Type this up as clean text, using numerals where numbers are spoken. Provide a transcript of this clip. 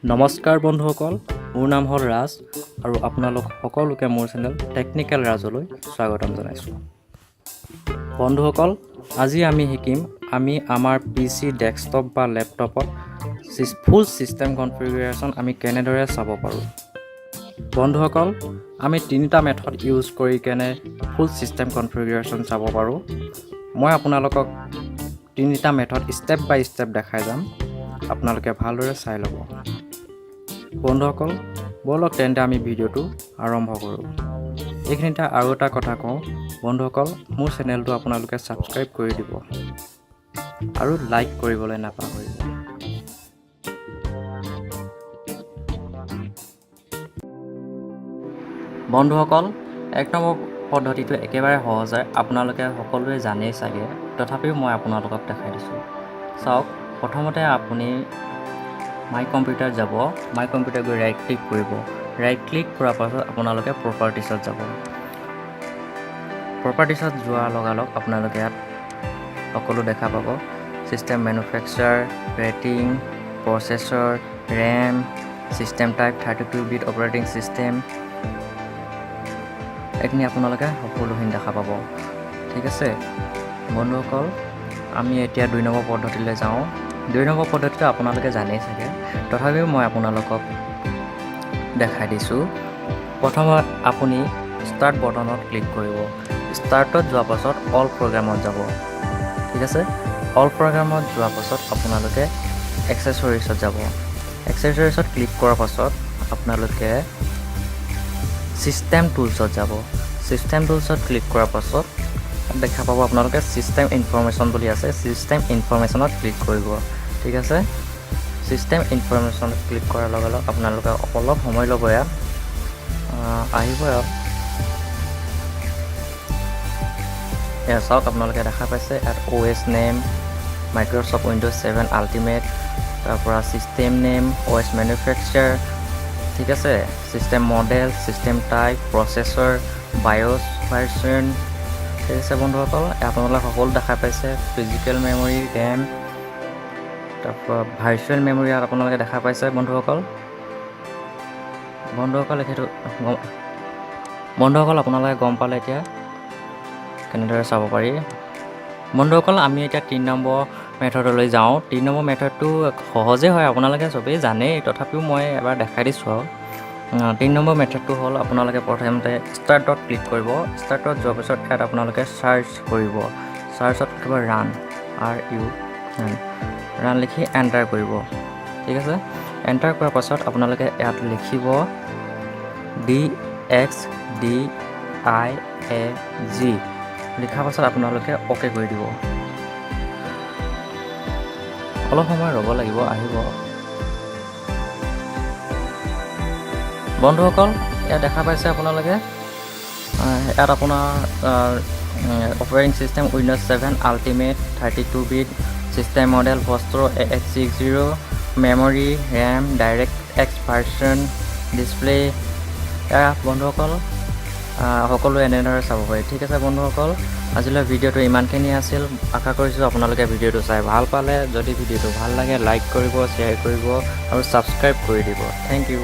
নমস্কাৰ বন্ধুসকল, মোৰ নাম হ'ল ৰাজ আৰু আপোনালোক সকলোকে মোৰ চেনেল টেকনিকেল ৰাজলৈ স্বাগতম জনাইছোঁ। বন্ধুসকল, আজি আমি শিকিম আমাৰ PC ডেস্কটপ বা লেপটপত ফুল ছিষ্টেম কনফিগাৰেশ্যন আমি কেনেদৰে চাব পাৰোঁ। বন্ধুসকল, আমি তিনিটা মেথড ইউজ কৰি কেনে ফুল ছিষ্টেম কনফিগাৰেশ্যন চাব পাৰোঁ। মই আপোনালোকক তিনিটা মেথড ষ্টেপ বাই ষ্টেপ দেখাই যাম, আপোনালোকে ভালদৰে চাই ল'ব। বন্ধুসকল, ব'লক তেন্তে আমি ভিডিঅ'টো আৰম্ভ কৰোঁ। এইখিনিতে আৰু এটা কথা কওঁ, বন্ধুসকল, মোৰ চেনেলটো আপোনালোকে ছাবস্ক্ৰাইব কৰি দিব আৰু লাইক কৰিবলৈ নাপাহৰিব। বন্ধুসকল, এক নম্বৰ পদ্ধতিটো একেবাৰে সহজ হয়, আপোনালোকে সকলোৱে জানেই চাগে, তথাপিও মই আপোনালোকক দেখাই দিছোঁ। চাওক, প্ৰথমতে আপুনি মাই কম্পিউটাৰ যাব, মাই কম্পিউটাৰ গৈ ৰাইট ক্লিক কৰিব। ৰাইট ক্লিক কৰাৰ পাছত আপোনালোকে প্ৰপাৰ্টিছত যাব। প্ৰপাৰ্টিছত যোৱাৰ লগালগ আপোনালোকে ইয়াত সকলো দেখা পাব। System manufacture, rating, processor, RAM, system type 32-বিট অপাৰেটিং ছিষ্টেম, এইখিনি আপোনালোকে সকলোখিনি দেখা পাব। ঠিক আছে বন্ধুসকল, আমি এতিয়া 2 নম্বৰ পদ্ধতিলৈ যাওঁ। 2 নম্বৰ পদ্ধতিটো আপোনালোকে জানেই চাগে, তথাপিও মই আপোনালোকক দেখাই দিছোঁ। প্ৰথমত আপুনি ষ্টাৰ্ট বটনত ক্লিক কৰিব। ষ্টাৰ্টত যোৱাৰ পাছত অল প্ৰগ্ৰামত যাব। ঠিক আছে, অল প্ৰগ্ৰামত যোৱাৰ পাছত আপোনালোকে এক্সেছৰিজত যাব। এক্সেছৰিজত ক্লিক কৰাৰ পাছত আপোনালোকে ছিষ্টেম টুলছত যাব। ছিষ্টেম টুলছত ক্লিক কৰাৰ পাছত দেখা পাব আপোনালোকে ছিষ্টেম ইনফৰমেশ্যন বুলি আছে। ছিষ্টেম ইনফৰমেশ্যনত ক্লিক কৰিব। ঠিক আছে, ছিষ্টেম ইনফৰমেশ্যনত ক্লিক কৰাৰ লগে লগে আপোনালোকে অলপ সময় ল'ব, ইয়াত আহিব। এয়া চাওক, আপোনালোকে দেখা পাইছে ইয়াত OS name, Microsoft Windows 7 ultimate, তাৰপৰা ছিষ্টেম নেম, OS মেনুফেকচাৰ, ঠিক আছে, system model, system type, processor, BIOS version. ঠিক আছে বন্ধুসকল, আপোনালোকে সকলো দেখা পাইছে। ফিজিকেল মেমৰি, ৰেম, তাৰপৰা ভাৰ্চুৱেল মেমৰি ইয়াত আপোনালোকে দেখা পাইছে। বন্ধুসকল আপোনালোকে গম পালে এতিয়া কেনেদৰে চাব পাৰি। বন্ধুসকল, আমি এতিয়া 3 নম্বৰ মেথডলৈ যাওঁ। 3 নম্বৰ মেথডটো সহজেই হয়, আপোনালোকে চবেই জানেই, তথাপিও মই এবাৰ দেখাই দিছোঁ আৰু। 3 নম্বৰ মেথডটো হ'ল আপোনালোকে প্ৰথমতে ষ্টাৰ্টত ক্লিক কৰিব। ষ্টাৰ্টত যোৱাৰ পিছত ইয়াত আপোনালোকে চাৰ্চ কৰিব। চাৰ্চত লিখিব ৰান, ৰান লিখি এণ্টাৰ কৰিব। ঠিক আছে, এণ্টাৰ কৰাৰ পাছত আপোনালোকে ইয়াত লিখিব DXDIAG। লিখাৰ পাছত আপোনালোকে অ'কে কৰি দিব। অলপ সময় ৰ'ব লাগিব, আহিব। বন্ধুসকল, ইয়াত দেখা পাইছে আপোনালোকে, ইয়াত আপোনাৰ অপাৰেটিং ছিষ্টেম উইণ্ড'জ 7 আল্টিমেট 32-বিট, system model Vostro AX60, memory, RAM, DirectX version, display. বন্ধুসকল সকলো এনেদৰে চাব পাৰি। ঠিক আছে বন্ধুসকল, আজিলৈ ভিডিঅ'টো ইমানখিনি আছিল। আশা কৰিছোঁ আপোনালোকে ভিডিঅ'টো চাই ভাল পালে। যদি ভিডিঅ'টো ভাল লাগে লাইক কৰিব, শ্বেয়াৰ কৰিব আৰু ছাবস্ক্ৰাইব কৰি দিব। Thank U.